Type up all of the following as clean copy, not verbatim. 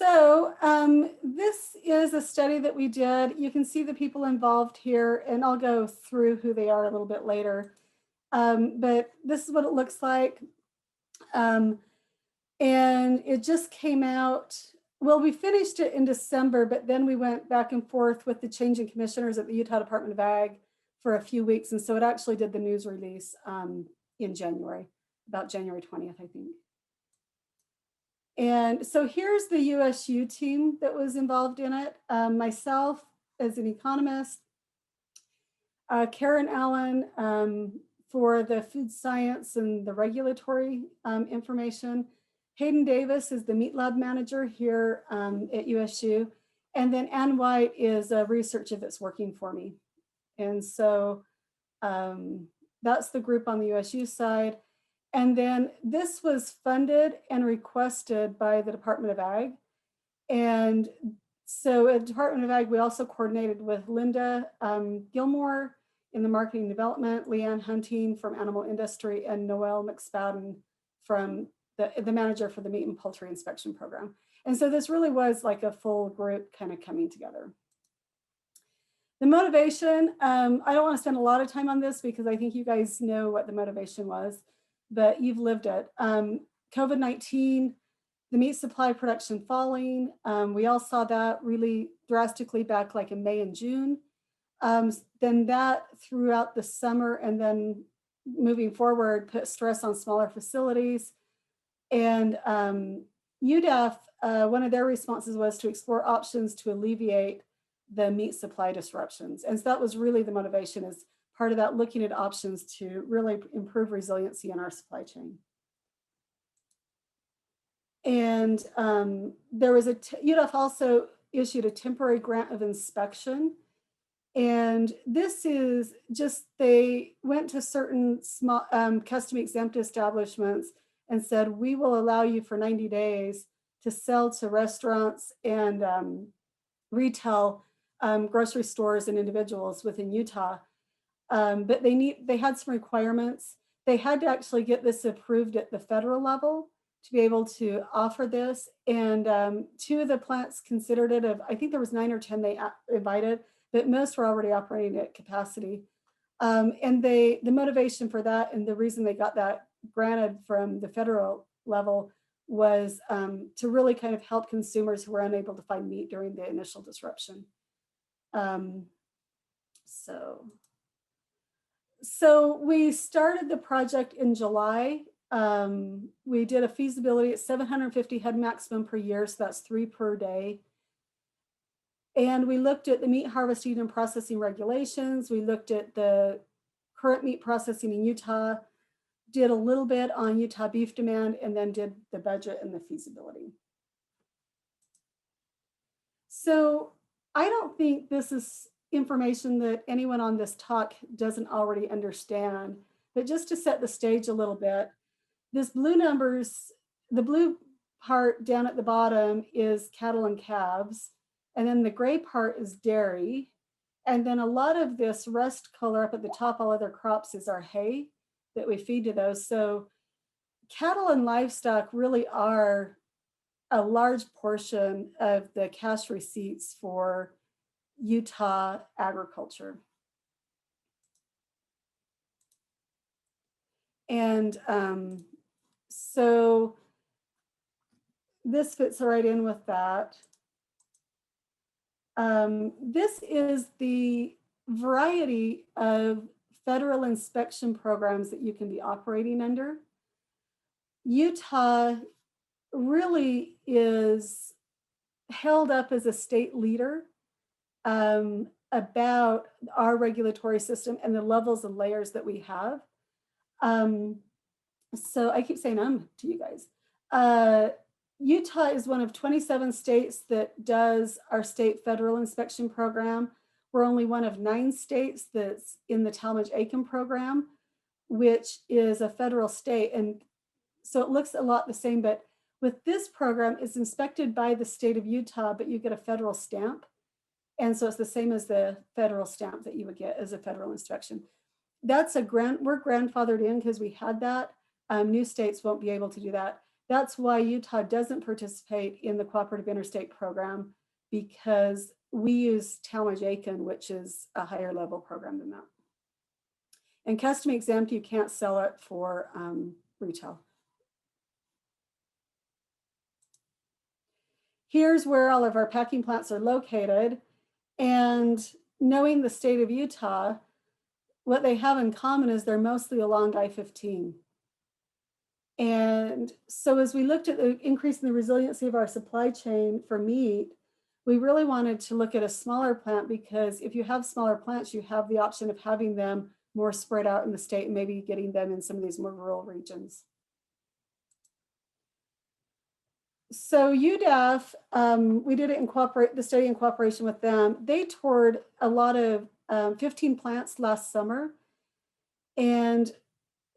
So this is a study that we did. You can see the people involved here, and I'll go through who they are a little bit later. But this is what it looks like. Um, and it just came out. Well, we finished it in December, but then we went back and forth with the changing commissioners at the Utah Department of Ag for a few weeks. And so it actually did the news release in January, about January 20th, I think. And so here's the USU team that was involved in it. Myself as an economist, Karen Allen for the food science and the regulatory information. Hayden Davis is the meat lab manager here at USU. And then Ann White is a researcher that's working for me. And so that's the group on the USU side. And then this was funded and requested by the Department of Ag. And so at Department of Ag, we also coordinated with Linda Gilmore in the marketing development, Leanne Hunting from animal industry, and Noelle McSpadden from the manager for the meat and poultry inspection program. And so this really was like a full group kind of coming together. The motivation, I don't want to spend a lot of time on this because I think you guys know what the motivation was, but you've lived it. COVID-19, the meat supply production falling. We all saw that really drastically back like in May and June. Then that throughout the summer and then moving forward put stress on smaller facilities. And UDEF, one of their responses was to explore options to alleviate the meat supply disruptions. And so that was really the motivation, is part of that, looking at options to really improve resiliency in our supply chain. And there was UDEF also issued a temporary grant of inspection. And this is just, they went to certain small custom exempt establishments and said, we will allow you for 90 days to sell to restaurants and retail grocery stores and individuals within Utah. But they had some requirements. They had to actually get this approved at the federal level to be able to offer this. And two of the plants considered it. I think there was 9 or 10 they invited, but most were already operating at capacity. And the motivation for that and the reason they got that granted from the federal level was to really kind of help consumers who were unable to find meat during the initial disruption. So we started the project in July. We did a feasibility at 750 head maximum per year, so that's 3 per day. And we looked at the meat harvesting and processing regulations. We looked at the current meat processing in Utah, did a little bit on Utah beef demand, and then did the budget and the feasibility. So I don't think this is information that anyone on this talk doesn't already understand, but just to set the stage a little bit, this blue numbers, the blue part down at the bottom is cattle and calves, and then the gray part is dairy, and then a lot of this rust color up at the top, all other crops, is our hay that we feed to those. So cattle and livestock really are a large portion of the cash receipts for Utah agriculture. And so this fits right in with that. This is the variety of federal inspection programs that you can be operating under. Utah really is held up as a state leader about our regulatory system and the levels and layers that we have. So I keep saying to you guys. Utah is one of 27 states that does our state federal inspection program. We're only one of 9 states that's in the Talmadge-Aiken program, which is a federal state. And so it looks a lot the same, but with this program, it's inspected by the state of Utah, but you get a federal stamp. And so it's the same as the federal stamp that you would get as a federal inspection. That's we're grandfathered in because we had that. New states won't be able to do that. That's why Utah doesn't participate in the Cooperative Interstate Program, because we use Talmadge-Aiken, which is a higher level program than that. And custom exempt, you can't sell it for retail. Here's where all of our packing plants are located. And knowing the state of Utah, what they have in common is they're mostly along I-15. And so as we looked at the increase in the resiliency of our supply chain for meat, we really wanted to look at a smaller plant, because if you have smaller plants, you have the option of having them more spread out in the state and maybe getting them in some of these more rural regions. So UDAF, we did it in the study in cooperation with them. They toured a lot of 15 plants last summer, and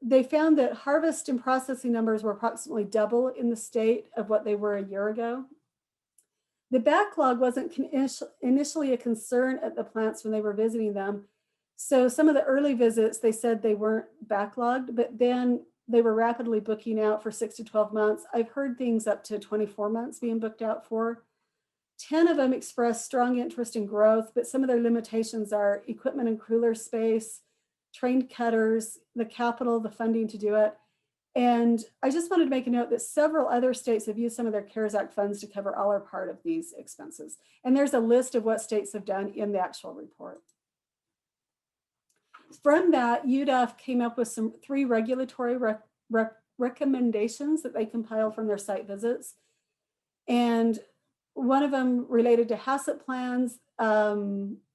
they found that harvest and processing numbers were approximately double in the state of what they were a year ago. The backlog wasn't initially a concern at the plants when they were visiting them. So some of the early visits, they said they weren't backlogged, but then they were rapidly booking out for 6 to 12 months. I've heard things up to 24 months being booked out for. 10 of them expressed strong interest in growth, but some of their limitations are equipment and cooler space, trained cutters, the capital, the funding to do it. And I just wanted to make a note that several other states have used some of their CARES Act funds to cover all or part of these expenses. And there's a list of what states have done in the actual report. From that, UDAF came up with 3 regulatory recommendations that they compiled from their site visits. And one of them related to HACCP plans.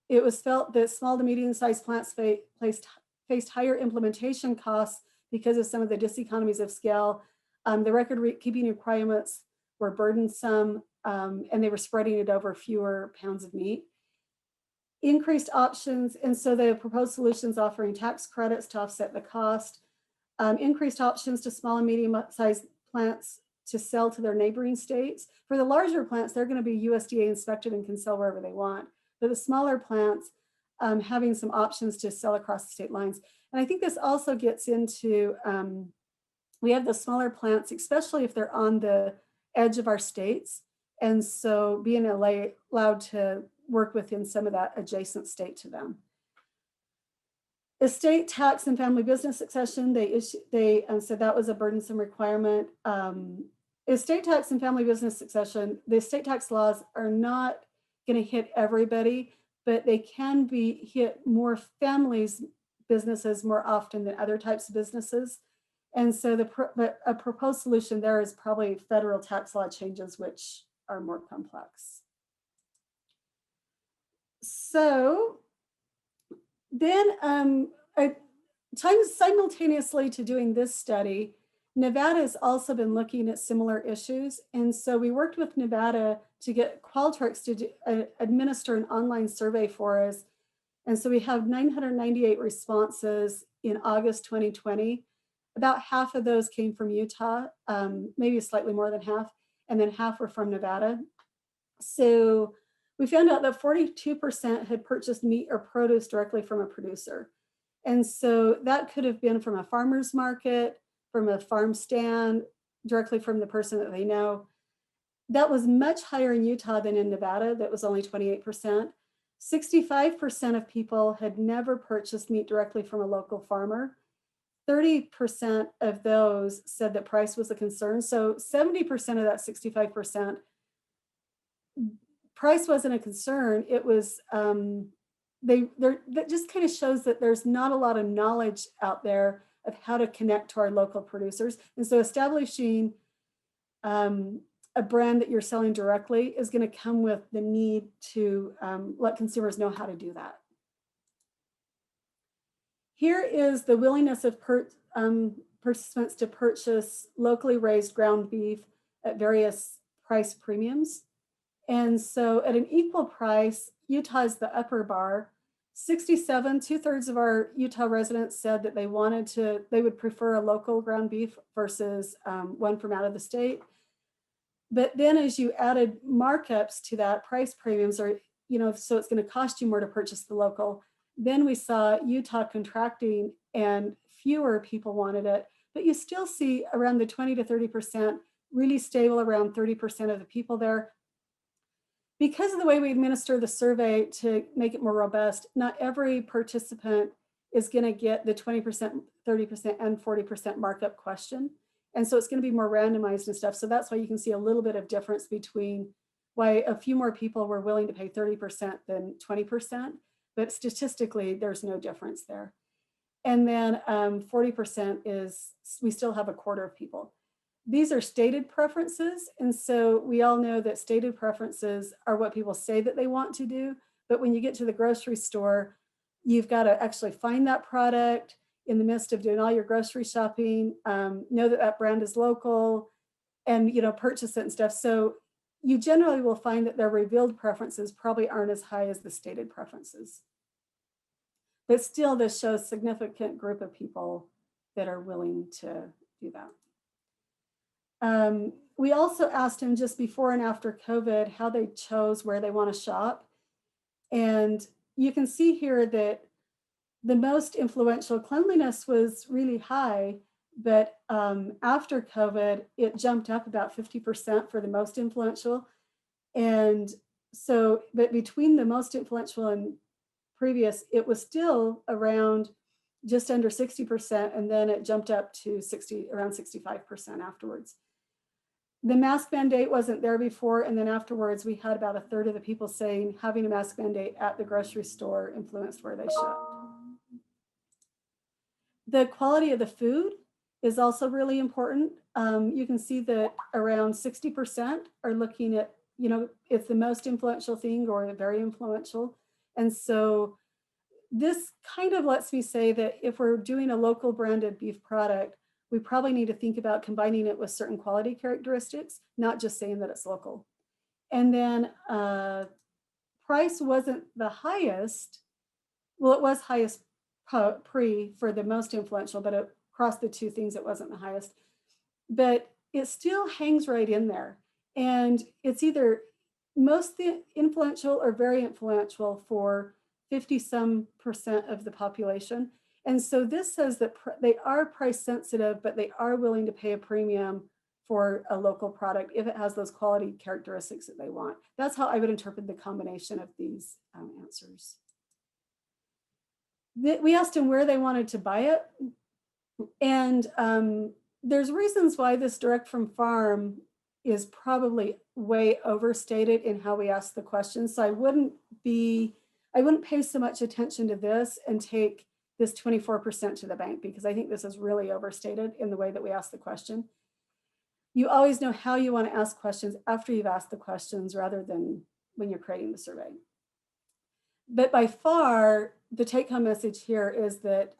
It was felt that small to medium-sized plants faced higher implementation costs because of some of the diseconomies of scale. The record-keeping requirements were burdensome, and they were spreading it over fewer pounds of meat. Increased options, and so the proposed solutions offering tax credits to offset the cost. Increased options to small and medium-sized plants to sell to their neighboring states. For the larger plants, they're going to be USDA inspected and can sell wherever they want. But the smaller plants, having some options to sell across the state lines. And I think this also gets into, we have the smaller plants, especially if they're on the edge of our states. And so being allowed to work within some of that adjacent state to them. Estate tax and family business succession, they said that was a burdensome requirement. Estate tax and family business succession, the estate tax laws are not going to hit everybody, but they can hit more families' businesses more often than other types of businesses. And so a proposed solution there is probably federal tax law changes, which are more complex. So then simultaneously to doing this study, Nevada has also been looking at similar issues. And so we worked with Nevada to get Qualtrics to administer an online survey for us. And so we have 998 responses in August 2020. About half of those came from Utah, maybe slightly more than half, and then half were from Nevada. So we found out that 42% had purchased meat or produce directly from a producer. And so that could have been from a farmer's market, from a farm stand, directly from the person that they know. That was much higher in Utah than in Nevada. That was only 28%. 65% of people had never purchased meat directly from a local farmer. 30% of those said that price was a concern. So 70% of that 65%, price wasn't a concern. It was, that just kind of shows that there's not a lot of knowledge out there of how to connect to our local producers. And so establishing a brand that you're selling directly is going to come with the need to let consumers know how to do that. Here is the willingness of participants to purchase locally raised ground beef at various price premiums. And so at an equal price, Utah is the upper bar. 67, 2/3 of our Utah residents said that they would prefer a local ground beef versus one from out of the state. But then as you added markups to that, price premiums are, so it's going to cost you more to purchase the local. Then we saw Utah contracting and fewer people wanted it, but you still see around the 20 to 30% really stable around 30% of the people there. Because of the way we administer the survey to make it more robust, not every participant is going to get the 20%, 30%, and 40% markup question. And so it's going to be more randomized and stuff. So that's why you can see a little bit of difference between why a few more people were willing to pay 30% than 20%. But statistically, there's no difference there. And then 40% is, we still have a quarter of people. These are stated preferences. And so we all know that stated preferences are what people say that they want to do. But when you get to the grocery store, you've got to actually find that product in the midst of doing all your grocery shopping, know that that brand is local, and purchase it and stuff. So you generally will find that their revealed preferences probably aren't as high as the stated preferences. But still, this shows a significant group of people that are willing to do that. We also asked them just before and after COVID how they chose where they want to shop. And you can see here that the most influential cleanliness was really high, but after COVID, it jumped up about 50% for the most influential. And so, but between the most influential and previous, it was still around just under 60%, and then it jumped up to around 65% afterwards. The mask mandate wasn't there before, and then afterwards we had about a third of the people saying having a mask mandate at the grocery store influenced where they shopped. The quality of the food is also really important. You can see that around 60% are looking at, it's the most influential thing or very influential. And so this kind of lets me say that if we're doing a local branded beef product, we probably need to think about combining it with certain quality characteristics, not just saying that it's local. And then price wasn't the highest. Well, it was highest for the most influential, but across the two things, it wasn't the highest. But it still hangs right in there. And it's either most influential or very influential for 50-some% of the population. And so this says that they are price sensitive, but they are willing to pay a premium for a local product if it has those quality characteristics that they want. That's how I would interpret the combination of these answers. We asked them where they wanted to buy it. And there's reasons why this direct from farm is probably way overstated in how we ask the questions. So I wouldn't pay so much attention to this and take this 24% to the bank, because I think this is really overstated in the way that we ask the question. You always know how you want to ask questions after you've asked the questions rather than when you're creating the survey. But by far, the take-home message here is that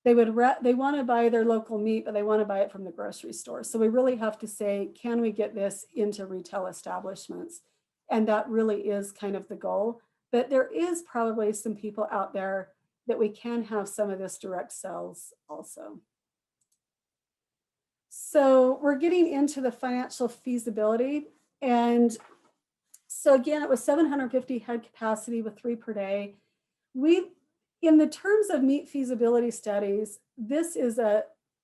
they want to buy their local meat, but they want to buy it from the grocery store. So we really have to say, can we get this into retail establishments? And that really is kind of the goal. But there is probably some people out there that we can have some of this direct sales also. So we're getting into the financial feasibility. And so again, it was 750 head capacity with 3 per day. In the terms of meat feasibility studies, this is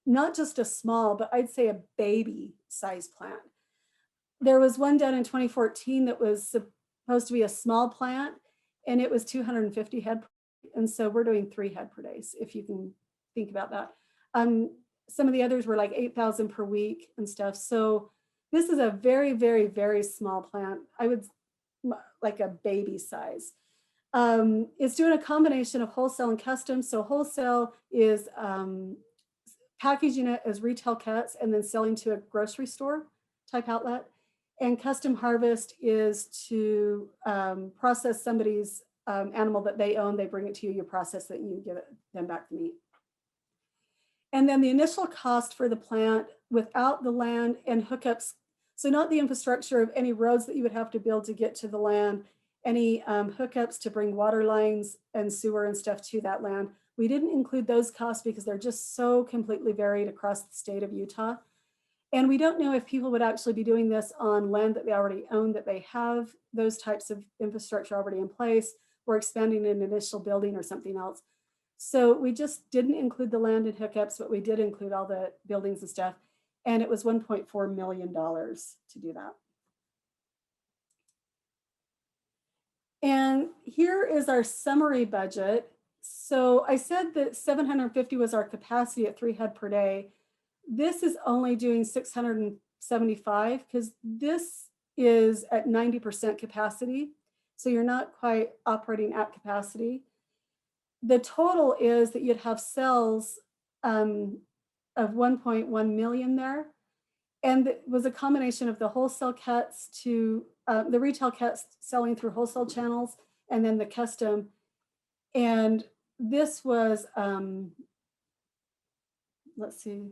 not just a small, but I'd say a baby size plant. There was one done in 2014 that was supposed to be a small plant, and it was 250 head. And so we're doing 3 head per day, if you can think about that. Some of the others were like 8,000 per week and stuff. So this is a very, very, very small plant. I would like a baby size. It's doing a combination of wholesale and custom. So wholesale is packaging it as retail cuts and then selling to a grocery store type outlet. And custom harvest is to process somebody's animal that they own. They bring it to you, you process it, and you give them back the meat. And then the initial cost for the plant without the land and hookups, so not the infrastructure of any roads that you would have to build to get to the land, any hookups to bring water lines and sewer and stuff to that land. We didn't include those costs because they're just so completely varied across the state of Utah. And we don't know if people would actually be doing this on land that they already own, that they have those types of infrastructure already in place, or expanding an initial building or something else. So we just didn't include the land and hookups, but we did include all the buildings and stuff. and it was $1.4 million to do that. And here is our summary budget. So I said that 750 was our capacity at 3 head per day. This is only doing 675 because this is at 90% capacity. So you're not quite operating at capacity. The total is that you'd have sales of 1.1 million there. And it was a combination of the wholesale cuts to the retail cuts selling through wholesale channels, and then the custom. And this was, let's see.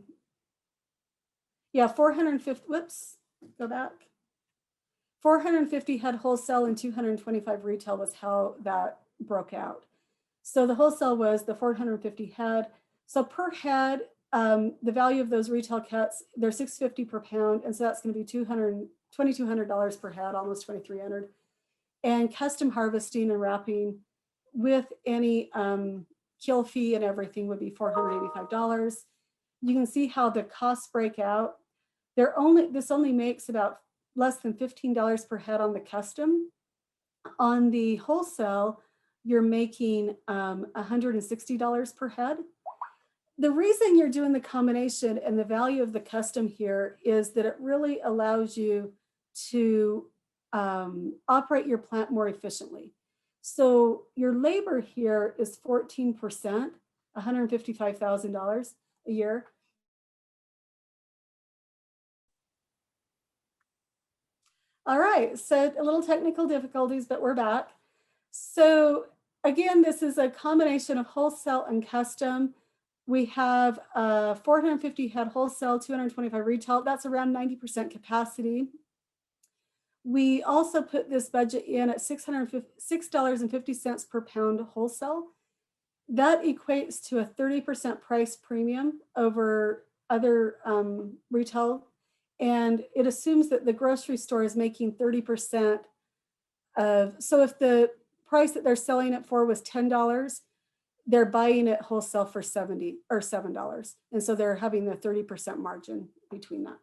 Yeah, 450, whoops, go back. 450 head wholesale and 225 retail was how that broke out. So the wholesale was the 450 head. So per head, the value of those retail cuts, they're $650 per pound. And so that's going to be $2,200 per head, almost $2,300. And custom harvesting and wrapping with any kill fee and everything would be $485. You can see how the costs break out. This only makes about less than $15 per head on the custom. On the wholesale, you're making $160 per head. The reason you're doing the combination and the value of the custom here is that it really allows you to operate your plant more efficiently. So your labor here is 14%, $155,000 a year. All right, so a little technical difficulties, but we're back. So again, this is a combination of wholesale and custom. We have 450 head wholesale, 225 retail. That's around 90% capacity. We also put this budget in at $6.50 per pound wholesale. That equates to a 30% price premium over other retail. And it assumes that the grocery store is making 30% of, so if the price that they're selling it for was $10, they're buying it wholesale for $7. And so they're having the 30% margin between that.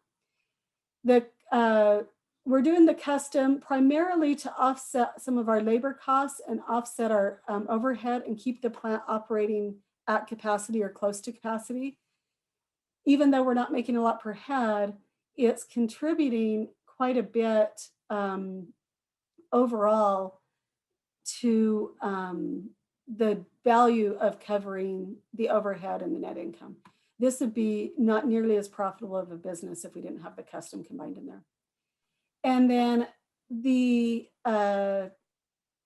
We're doing the custom primarily to offset some of our labor costs and offset our overhead and keep the plant operating at capacity or close to capacity. Even though we're not making a lot per head, it's contributing quite a bit overall to the value of covering the overhead and the net income. This would be not nearly as profitable of a business if we didn't have the custom combined in there. And then the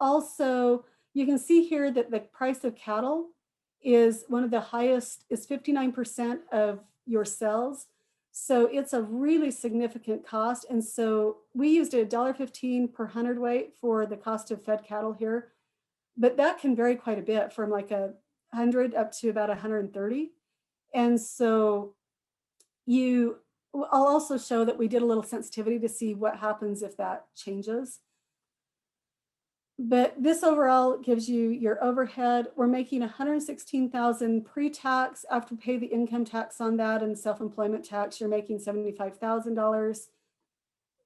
also, you can see here that the price of cattle is one of the highest, is 59% of your sales. So it's a really significant cost. And so we used $1.15 per hundredweight for the cost of fed cattle here, but that can vary quite a bit from like 100 up to about 130. And so I'll also show that we did a little sensitivity to see what happens if that changes. But this overall gives you your overhead. We're making $116,000 pre-tax. After pay the income tax on that and self-employment tax, you're making $75,000.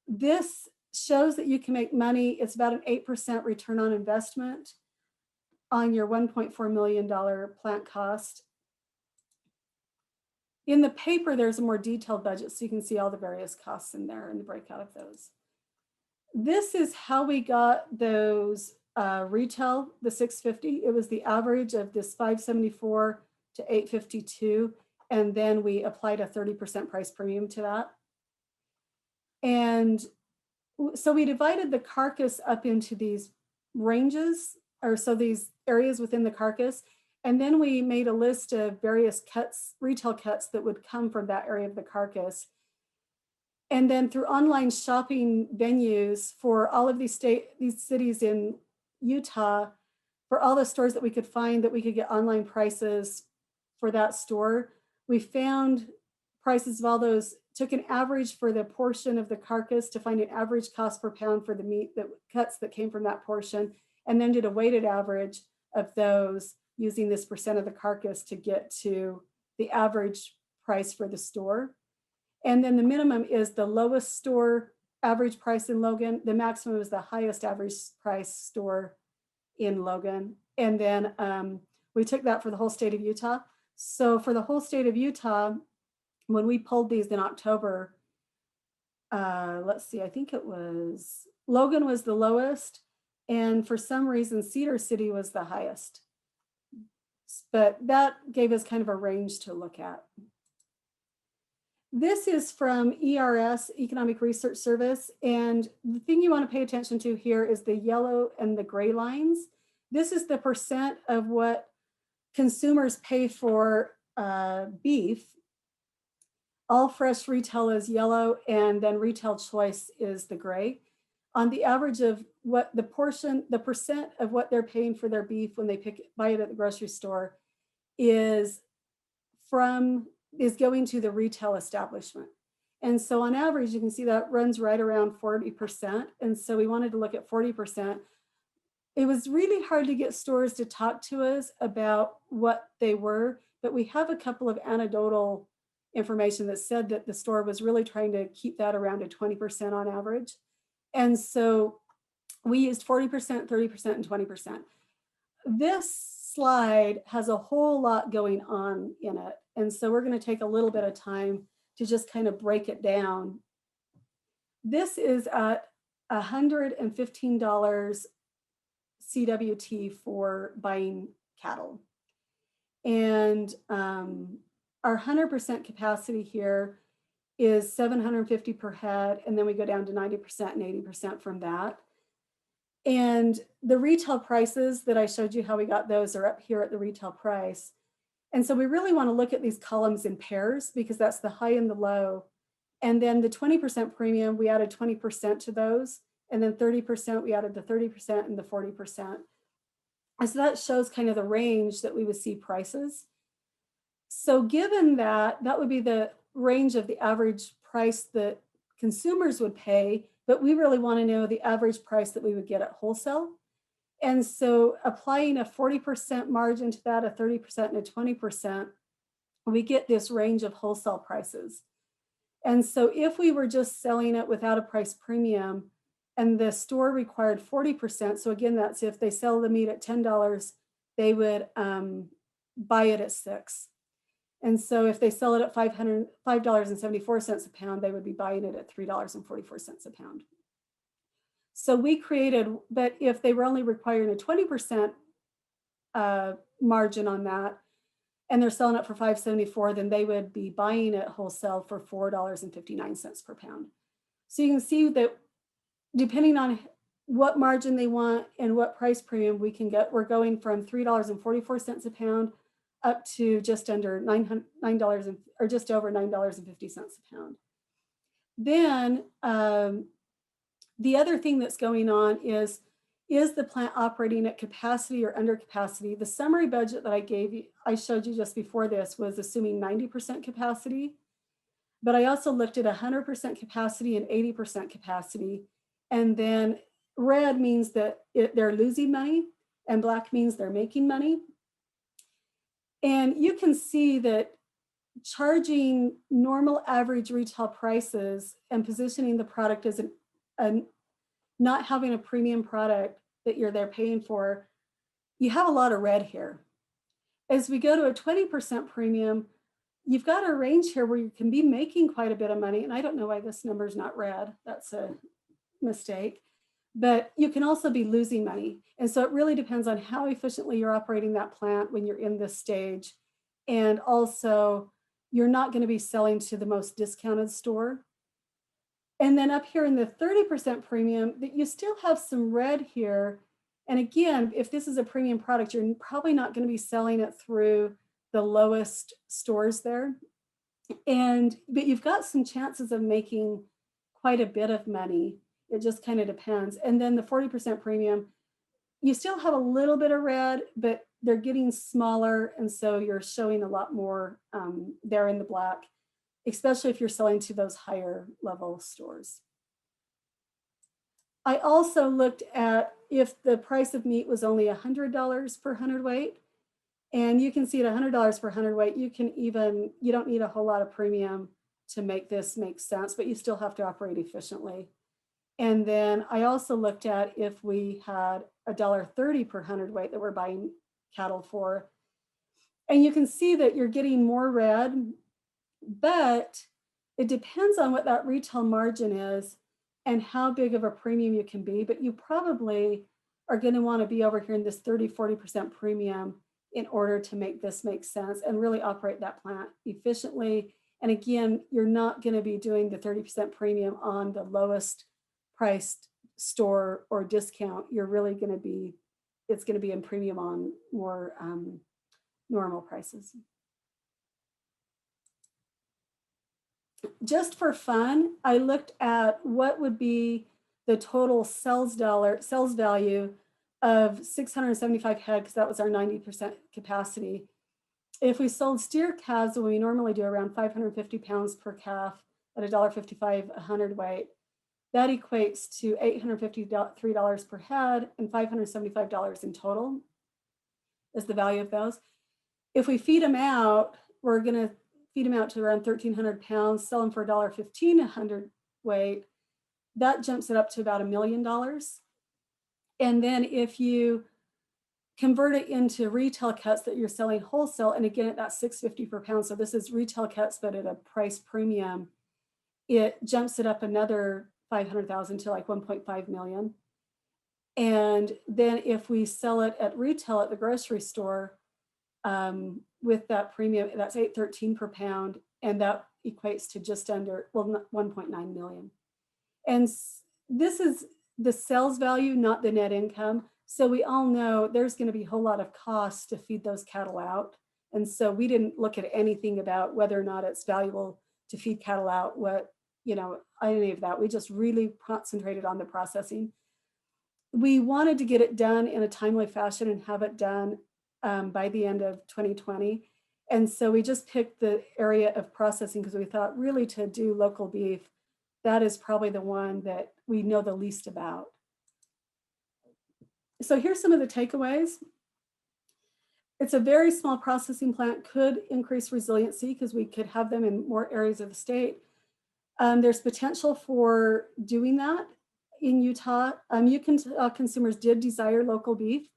This shows that you can make money. It's about an 8% return on investment on your $1.4 million plant cost. In the paper, there's a more detailed budget, so you can see all the various costs in there and the breakout of those. This is how we got those retail, the 650. It was the average of this 574 to 852, and then we applied a 30% price premium to that. And so we divided the carcass up into these ranges, or so these areas within the carcass. And then we made a list of various cuts, retail cuts that would come from that area of the carcass. And then through online shopping venues for all of these cities in Utah, for all the stores that we could find that we could get online prices for that store, we found prices of all those, took an average for the portion of the carcass to find an average cost per pound for the meat cuts that came from that portion, and then did a weighted average of those using this percent of the carcass to get to the average price for the store. And then the minimum is the lowest store average price in Logan. The maximum is the highest average price store in Logan. And then we took that for the whole state of Utah. So for the whole state of Utah, when we pulled these in October, let's see, I think it was Logan was the lowest, and for some reason Cedar City was the highest. But that gave us kind of a range to look at. This is from ERS, Economic Research Service, and the thing you want to pay attention to here is the yellow and the gray lines. This is the percent of what consumers pay for beef. All fresh retail is yellow, and then retail choice is the gray. On the average of what the percent of what they're paying for their beef when they buy it at the grocery store is going to the retail establishment. And so on average, you can see that runs right around 40%. And so we wanted to look at 40%. It was really hard to get stores to talk to us about what they were, but we have a couple of anecdotal information that said that the store was really trying to keep that around a 20% on average. And so we used 40%, 30%, and 20%. This slide has a whole lot going on in it. And so we're going to take a little bit of time to just kind of break it down. This is at $115 CWT for buying cattle. And our 100% capacity here is $750 per head, and then we go down to 90% and 80% from that. And the retail prices that I showed you how we got those are up here at the retail price. And so we really want to look at these columns in pairs because that's the high and the low. And then the 20% premium, we added 20% to those. And then 30%, we added the 30% and the 40%. And so that shows kind of the range that we would see prices. So given that, that would be the range of the average price that consumers would pay, but we really want to know the average price that we would get at wholesale. And so applying a 40% margin to that, a 30% and a 20%, we get this range of wholesale prices. And so if we were just selling it without a price premium and the store required 40%, so again, that's if they sell the meat at $10, they would buy it at $6. And so if they sell it at $5.74 a pound, they would be buying it at $3.44 a pound. So we created, but if they were only requiring a 20% margin on that, and they're selling it for $5.74, then they would be buying it wholesale for $4.59 per pound. So you can see that depending on what margin they want and what price premium we can get, we're going from $3.44 a pound up to just under $9 or just over $9.50 a pound. Then the other thing that's going on is the plant operating at capacity or under capacity? The summary budget that I showed you just before this was assuming 90% capacity, but I also looked at 100% capacity and 80% capacity. And then red means that they're losing money and black means they're making money. And you can see that charging normal average retail prices and positioning the product as not having a premium product that they're paying for, you have a lot of red here. As we go to a 20% premium, you've got a range here where you can be making quite a bit of money. And I don't know why this number is not red. That's a mistake. But you can also be losing money. And so it really depends on how efficiently you're operating that plant when you're in this stage. And also, you're not going to be selling to the most discounted store. And then up here in the 30% premium, that you still have some red here. And again, if this is a premium product, you're probably not going to be selling it through the lowest stores there. But you've got some chances of making quite a bit of money. It just kind of depends. And then the 40% premium, you still have a little bit of red, but they're getting smaller. And so you're showing a lot more there in the black, especially if you're selling to those higher level stores. I also looked at if the price of meat was only $100 per hundredweight. And you can see at $100 per hundredweight, you don't need a whole lot of premium to make this make sense, but you still have to operate efficiently. And then I also looked at if we had $1.30 per hundredweight that we're buying cattle for. And you can see that you're getting more red, but it depends on what that retail margin is and how big of a premium you can be. But you probably are going to want to be over here in this 30-40% premium in order to make this make sense and really operate that plant efficiently. And again, you're not going to be doing the 30% premium on the lowest priced store or discount. You're really going to be, it's going to be in premium on more normal prices. Just for fun, I looked at what would be the total sales value of 675 head, because that was our 90% capacity. If we sold steer calves, when we normally do around 550 pounds per calf at $1.55 a hundredweight, that equates to $853 per head and $575 in total is the value of those. If we feed them out, we're going to feed them out to around 1,300 pounds, sell them for $1.15 a hundredweight. That jumps it up to about $1 million. And then if you convert it into retail cuts that you're selling wholesale, and again at that $6.50 per pound, so this is retail cuts but at a price premium, it jumps it up another 500,000 to like 1.5 million. And then if we sell it at retail at the grocery store with that premium, that's $8.13 per pound, and that equates to just under 1.9 million. And this is the sales value, not the net income. So we all know there's going to be a whole lot of costs to feed those cattle out. And so we didn't look at anything about whether or not it's valuable to feed cattle out, any of that. We just really concentrated on the processing. We wanted to get it done in a timely fashion and have it done by the end of 2020. And so we just picked the area of processing because we thought really to do local beef, that is probably the one that we know the least about. So here's some of the takeaways. It's a very small processing plant, could increase resiliency because we could have them in more areas of the state. There's potential for doing that in Utah. Consumers did desire local beef.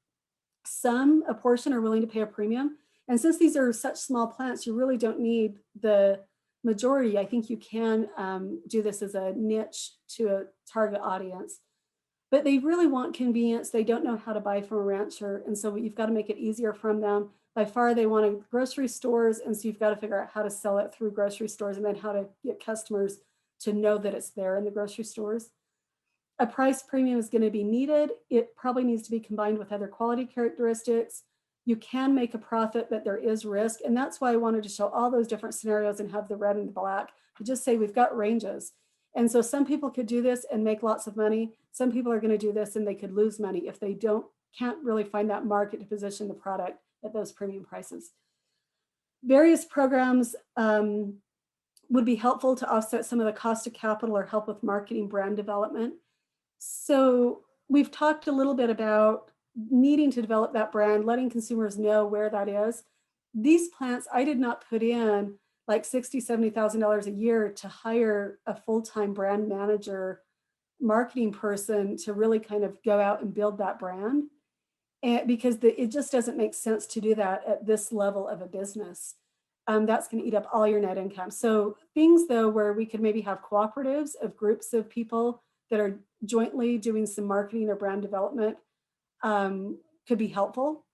A portion are willing to pay a premium. And since these are such small plants, you really don't need the majority. I think you can do this as a niche to a target audience. But they really want convenience. They don't know how to buy from a rancher. And so you've got to make it easier from them. By far, they want grocery stores. And so you've got to figure out how to sell it through grocery stores and then how to get customers to know that it's there in the grocery stores. A price premium is going to be needed. It probably needs to be combined with other quality characteristics. You can make a profit, but there is risk. And that's why I wanted to show all those different scenarios and have the red and the black to just say we've got ranges. And so some people could do this and make lots of money. Some people are going to do this and they could lose money if they can't really find that market to position the product at those premium prices. Various programs would be helpful to offset some of the cost of capital or help with marketing brand development. So we've talked a little bit about needing to develop that brand, letting consumers know where that is. These plants, I did not put in like $60,000, $70,000 a year to hire a full-time brand manager, marketing person to really kind of go out and build that brand. And because it just doesn't make sense to do that at this level of a business. That's going to eat up all your net income. So things though, where we could maybe have cooperatives of groups of people that are jointly doing some marketing or brand development could be helpful.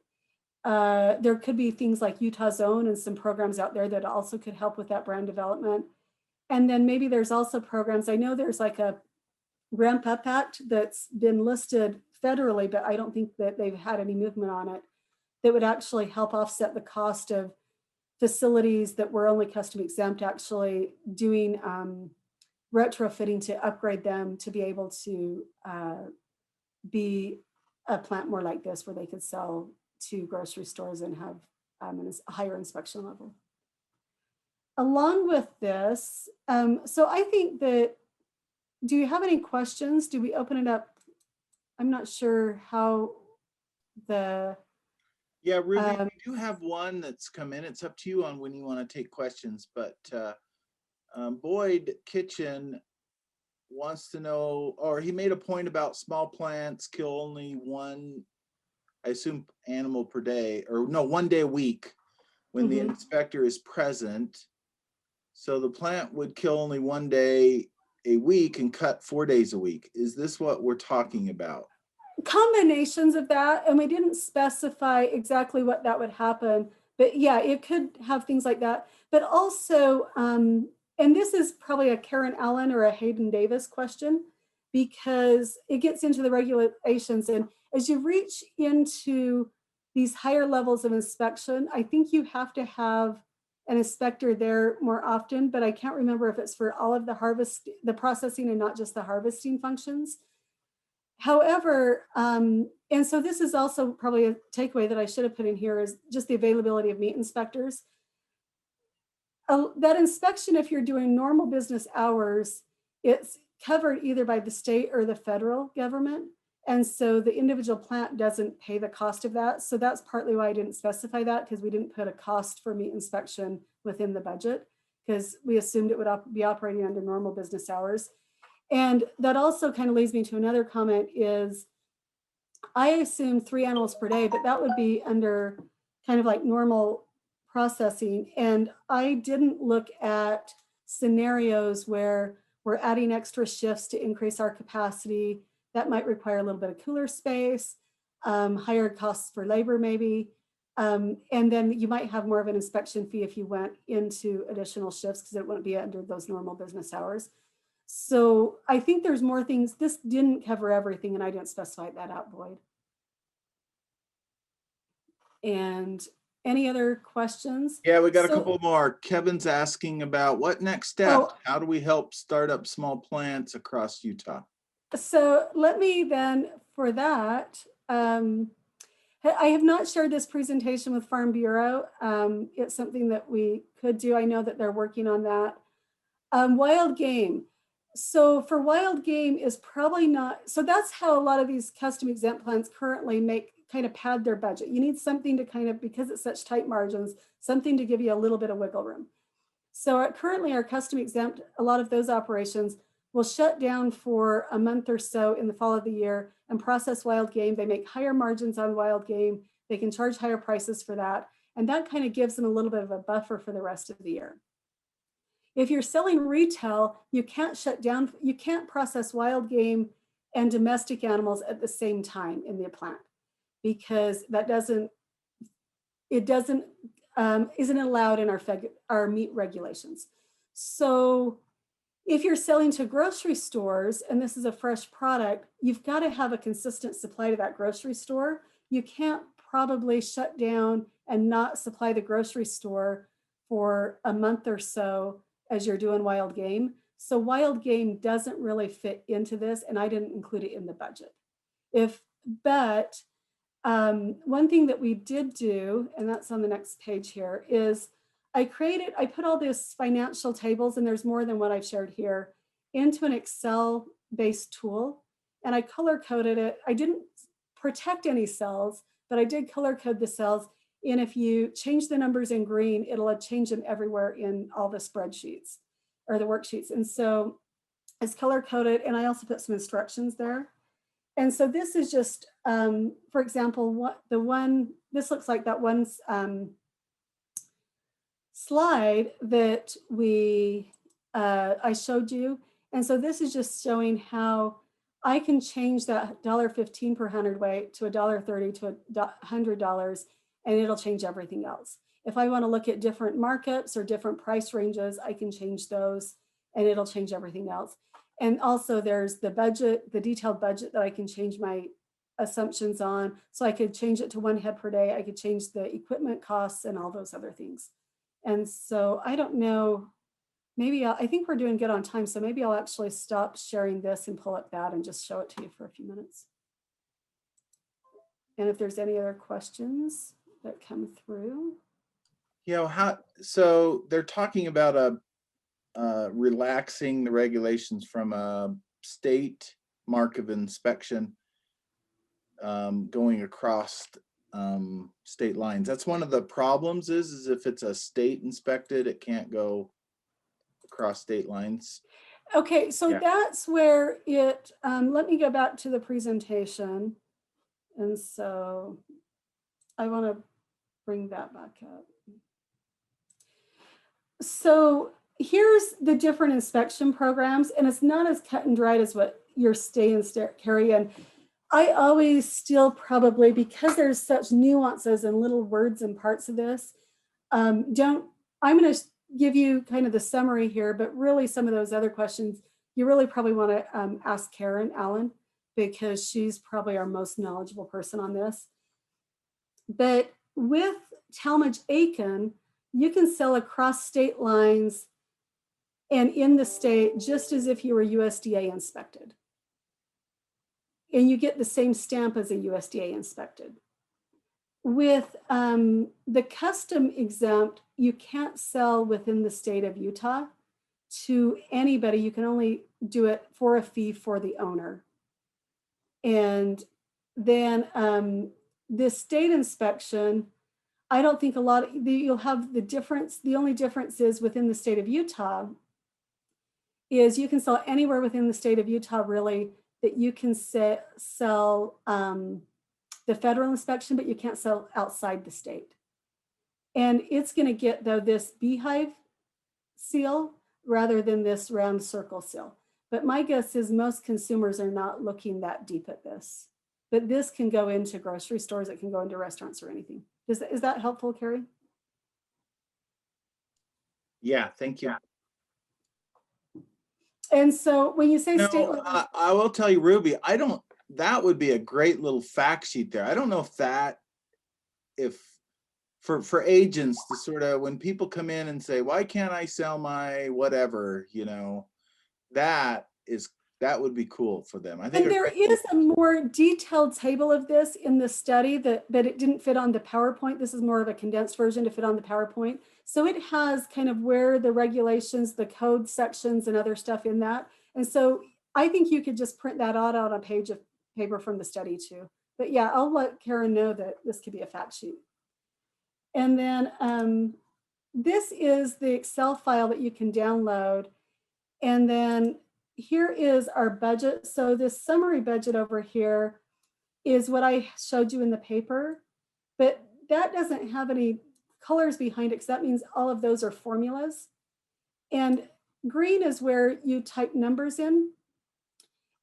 There could be things like Utah's Own and some programs out there that also could help with that brand development. And then maybe there's also programs, I know there's like a Ramp Up Act that's been listed federally, but I don't think that they've had any movement on it, that would actually help offset the cost of facilities that were only custom exempt, actually doing retrofitting to upgrade them to be able to be a plant more like this where they could sell to grocery stores and have a higher inspection level. Along with this, so I think that, do you have any questions? Do we open it up? I'm not sure how the... Yeah, Ruby, we do have one that's come in. It's up to you on when you want to take questions, but Boyd Kitchen wants to know, or he made a point about small plants kill only one, I assume, animal per day, or no, 1 day a week when the inspector is present. So the plant would kill only 1 day a week and cut 4 days a week. Is this what we're talking about? Combinations of that, and we didn't specify exactly what that would happen, but yeah, it could have things like that. But also, and this is probably a Karen Allen or a Hayden Davis question, because it gets into the regulations. And as you reach into these higher levels of inspection, I think you have to have an inspector there more often, but I can't remember if it's for all of the processing and not just the harvesting functions. However, and so this is also probably a takeaway that I should have put in here, is just the availability of meat inspectors. That inspection, if you're doing normal business hours, it's covered either by the state or the federal government. And so the individual plant doesn't pay the cost of that. So that's partly why I didn't specify that, because we didn't put a cost for meat inspection within the budget, because we assumed it would be operating under normal business hours. And that also kind of leads me to another comment is, I assume 3 animals per day, but that would be under kind of like normal processing. And I didn't look at scenarios where we're adding extra shifts to increase our capacity. That might require a little bit of cooler space, higher costs for labor maybe. And then you might have more of an inspection fee if you went into additional shifts, because it wouldn't be under those normal business hours. So I think there's more things. This didn't cover everything, and I didn't specify that out, Boyd. And any other questions? Yeah, we got a couple more. Kevin's asking about what next steps? How do we help start up small plants across Utah? So let me then, for that, I have not shared this presentation with Farm Bureau. It's something that we could do. I know that they're working on that. Wild game. So for wild game is probably not, so that's how a lot of these custom exempt plans currently kind of pad their budget. You need something to kind of, because it's such tight margins, something to give you a little bit of wiggle room. So currently our custom exempt, a lot of those operations will shut down for a month or so in the fall of the year and process wild game. They make higher margins on wild game. They can charge higher prices for that. And that kind of gives them a little bit of a buffer for the rest of the year. If you're selling retail, you can't shut down, you can't process wild game and domestic animals at the same time in the plant, because that isn't allowed in our meat regulations. So if you're selling to grocery stores and this is a fresh product, you've got to have a consistent supply to that grocery store. You can't probably shut down and not supply the grocery store for a month or so as you're doing wild game. So wild game doesn't really fit into this, and I didn't include it in the budget. But one thing that we did do, and that's on the next page here, is I put all these financial tables, and there's more than what I've shared here, into an Excel-based tool, and I color-coded it. I didn't protect any cells, but I did color-code the cells. And if you change the numbers in green, it'll change them everywhere in all the spreadsheets or the worksheets. And so it's color-coded, and I also put some instructions there. And so this is just, for example, this looks like that one slide that I showed you. And so this is just showing how I can change that $1.15 per hundredweight to $1.30 to $100, and it'll change everything else. If I want to look at different markups or different price ranges, I can change those, and it'll change everything else. And also there's the budget, the detailed budget that I can change my assumptions on. So I could change it to 1 head per day. I could change the equipment costs and all those other things. And so I don't know, maybe I think we're doing good on time. So maybe I'll actually stop sharing this and pull up that and just show it to you for a few minutes. And if there's any other questions that come through. So they're talking about relaxing the regulations from a state mark of inspection going across state lines. That's one of the problems is if it's a state inspected, it can't go across state lines. Okay, so Yeah. that's where it, let me go back to the presentation. And so I want to bring that back up. So here's the different inspection programs, and it's not as cut and dried as what your stay and carry. And I always still probably, because there's such nuances and little words and parts of this, I'm going to give you kind of the summary here, but really some of those other questions, you really probably want to ask Karen Allen, because she's probably our most knowledgeable person on this. But with Talmadge Aiken, you can sell across state lines and in the state just as if you were USDA inspected. And you get the same stamp as a USDA inspected. With the custom exempt, you can't sell within the state of Utah to anybody. You can only do it for a fee for the owner. And then the state inspection, I don't think you'll have the difference. The only difference is within the state of Utah is you can sell anywhere within the state of Utah, really, that you can sell the federal inspection, but you can't sell outside the state. And it's going to get, though, this beehive seal rather than this round circle seal. But my guess is most consumers are not looking that deep at this. But this can go into grocery stores, it can go into restaurants or anything. Is that helpful, Carrie? Yeah, thank you. And so when you say state level, I will tell you, Ruby, that would be a great little fact sheet there. I don't know if for agents to sort of, when people come in and say, why can't I sell my whatever, that would be cool for them. I think. And there is a more detailed table of this in the study but it didn't fit on the PowerPoint. This is more of a condensed version to fit on the PowerPoint. So it has kind of where the regulations, the code sections and other stuff in that. And so I think you could just print that out on a page of paper from the study too. But yeah, I'll let Karen know that this could be a fact sheet. And then this is the Excel file that you can download. And then here is our budget. So this summary budget over here is what I showed you in the paper, but that doesn't have any colors behind it, because that means all of those are formulas. And green is where you type numbers in,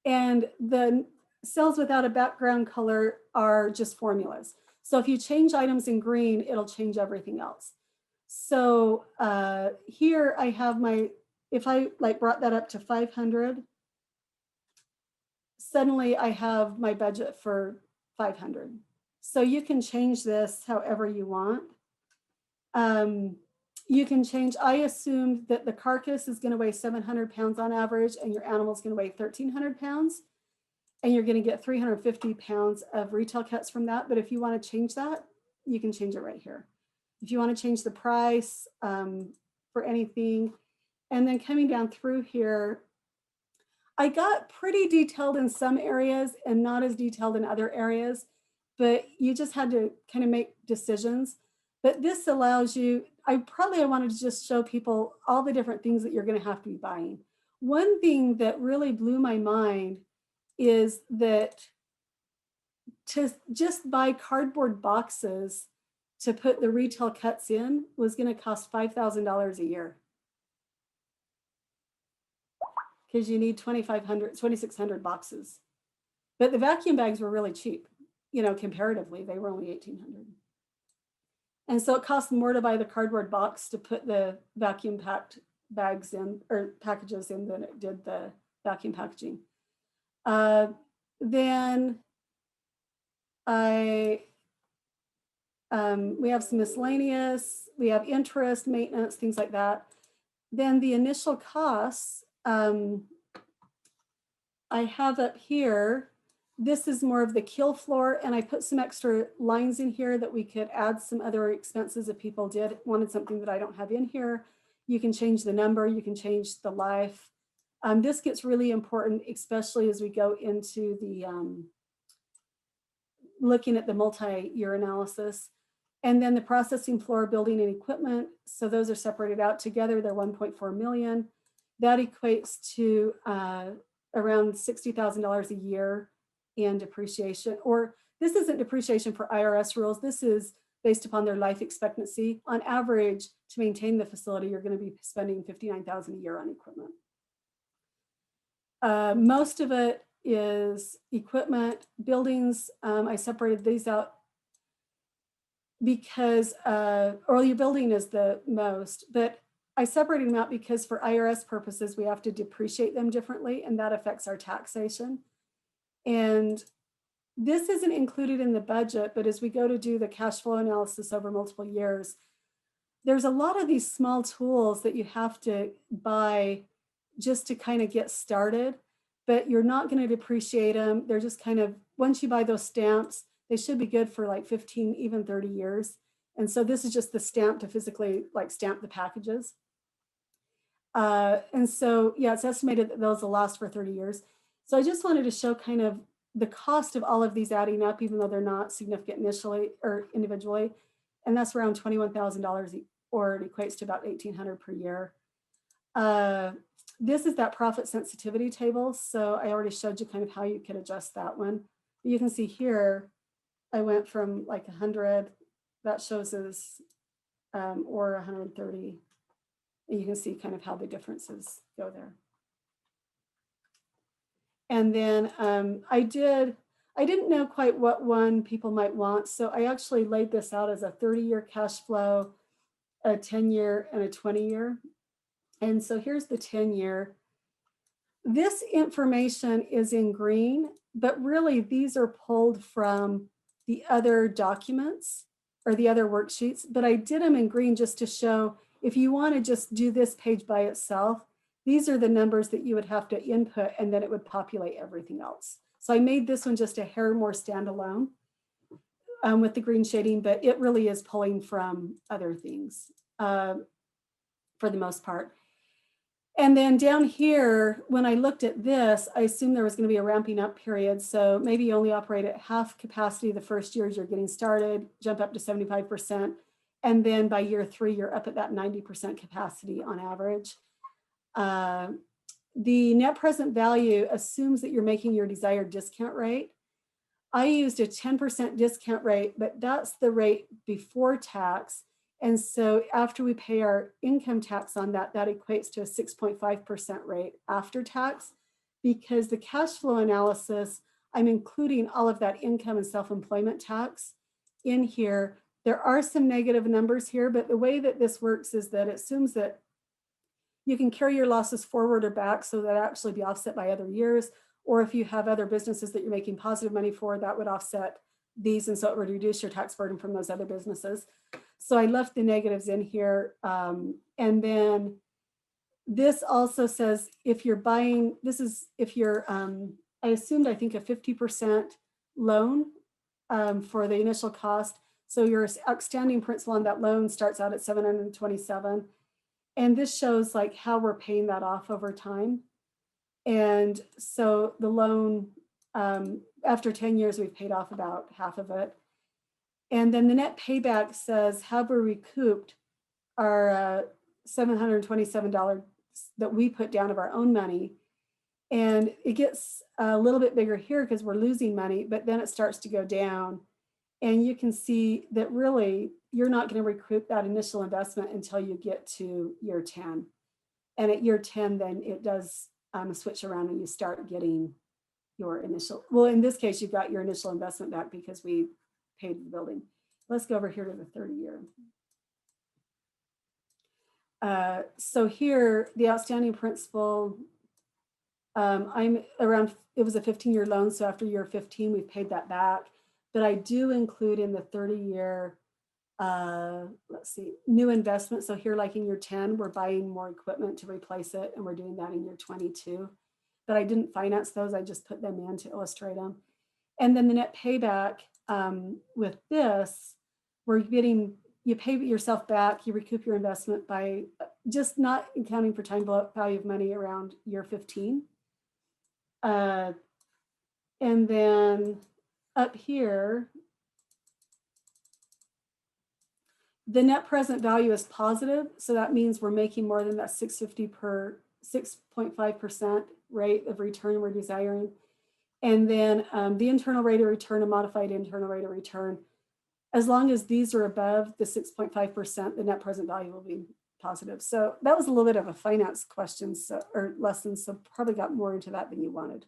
and the cells without a background color are just formulas. So if you change items in green, it'll change everything else. So here I have if I brought that up to 500, suddenly I have my budget for 500. So you can change this however you want. You can change, I assumed that the carcass is going to weigh 700 pounds on average, and your animal is going to weigh 1,300 pounds. And you're going to get 350 pounds of retail cuts from that. But if you want to change that, you can change it right here. If you want to change the price for anything, and then coming down through here, I got pretty detailed in some areas and not as detailed in other areas, but you just had to kind of make decisions. But this allows you, I wanted to just show people all the different things that you're going to have to be buying. One thing that really blew my mind is that to just buy cardboard boxes to put the retail cuts in was going to cost $5,000 a year. Because you need 2,600 boxes. But the vacuum bags were really cheap, comparatively, they were only 1,800. And so it cost more to buy the cardboard box to put the vacuum packed bags in, or packages in, than it did the vacuum packaging. Then we have some miscellaneous, we have interest, maintenance, things like that. Then the initial costs, I have up here, this is more of the kill floor, and I put some extra lines in here that we could add some other expenses if people wanted something that I don't have in here. You can change the number, you can change the life. This gets really important, especially as we go into the looking at the multi-year analysis. And then the processing floor, building and equipment. So those are separated out together. They're 1.4 million. That equates to around $60,000 a year in depreciation. Or this isn't depreciation for IRS rules. This is based upon their life expectancy. On average, to maintain the facility, you're going to be spending $59,000 a year on equipment. Most of it is equipment. Buildings, I separated these out because, or your building is the most, but I separated them out because for IRS purposes, we have to depreciate them differently, and that affects our taxation. And this isn't included in the budget, but as we go to do the cash flow analysis over multiple years, there's a lot of these small tools that you have to buy just to kind of get started, but you're not going to depreciate them. They're just kind of, once you buy those stamps, they should be good for like 15, even 30 years. And so this is just the stamp to physically like stamp the packages. And so, yeah, it's estimated that those will last for 30 years. So I just wanted to show kind of the cost of all of these adding up, even though they're not significant initially or individually. And that's around $21,000, or it equates to about $1,800 per year. This is that profit sensitivity table. So I already showed you kind of how you could adjust that one. You can see here, I went from like 100, that shows as, or 130. And you can see kind of how the differences go there. And then I didn't know quite what one people might want. So I actually laid this out as a 30-year cash flow, a 10-year, and a 20-year. And so here's the 10-year. This information is in green, but really these are pulled from the other documents or the other worksheets. But I did them in green just to show if you want to just do this page by itself, these are the numbers that you would have to input, and then it would populate everything else. So I made this one just a hair more standalone with the green shading, but it really is pulling from other things for the most part. And then down here, when I looked at this, I assumed there was going to be a ramping up period. So maybe you only operate at half capacity the first year as you're getting started, jump up to 75%. And then by year 3, you're up at that 90% capacity on average. The net present value assumes that you're making your desired discount rate. I used a 10% discount rate, but that's the rate before tax. And so after we pay our income tax on that, that equates to a 6.5% rate after tax. Because the cash flow analysis, I'm including all of that income and self-employment tax in here. There are some negative numbers here, but the way that this works is that it assumes that you can carry your losses forward or back so that actually be offset by other years. Or if you have other businesses that you're making positive money for, that would offset these. And so it would reduce your tax burden from those other businesses. So I left the negatives in here. And then this also says if you're buying, this is if you're, I assumed, I think a 50% loan for the initial cost. So your outstanding principal on that loan starts out at $727. And this shows like how we're paying that off over time. And so the loan, after 10 years, we've paid off about half of it. And then the net payback says, have we recouped our $727 that we put down of our own money? And it gets a little bit bigger here because we're losing money, but then it starts to go down. And you can see that really you're not going to recoup that initial investment until you get to year 10. And at year 10, then it does switch around and you start getting your initial, well, in this case, you got your initial investment back because we paid the building. Let's go over here to the 30-year. So here, the outstanding principal, I'm around, it was a 15-year loan. So after year 15, we've paid that back. But I do include in the 30-year, let's see, new investment. So here, like in year 10, we're buying more equipment to replace it. And we're doing that in year 22. But I didn't finance those. I just put them in to illustrate them. And then the net payback with this, we're getting, you pay yourself back, you recoup your investment by just not accounting for time value of money around year 15. And then up here, The net present value is positive, so that means we're making more than that 650 per 6.5% rate of return we're desiring. And then the internal rate of return, a modified internal rate of return, as long as these are above the 6.5%, the net present value will be positive. So that was a little bit of a finance question, or lesson, so probably got more into that than you wanted.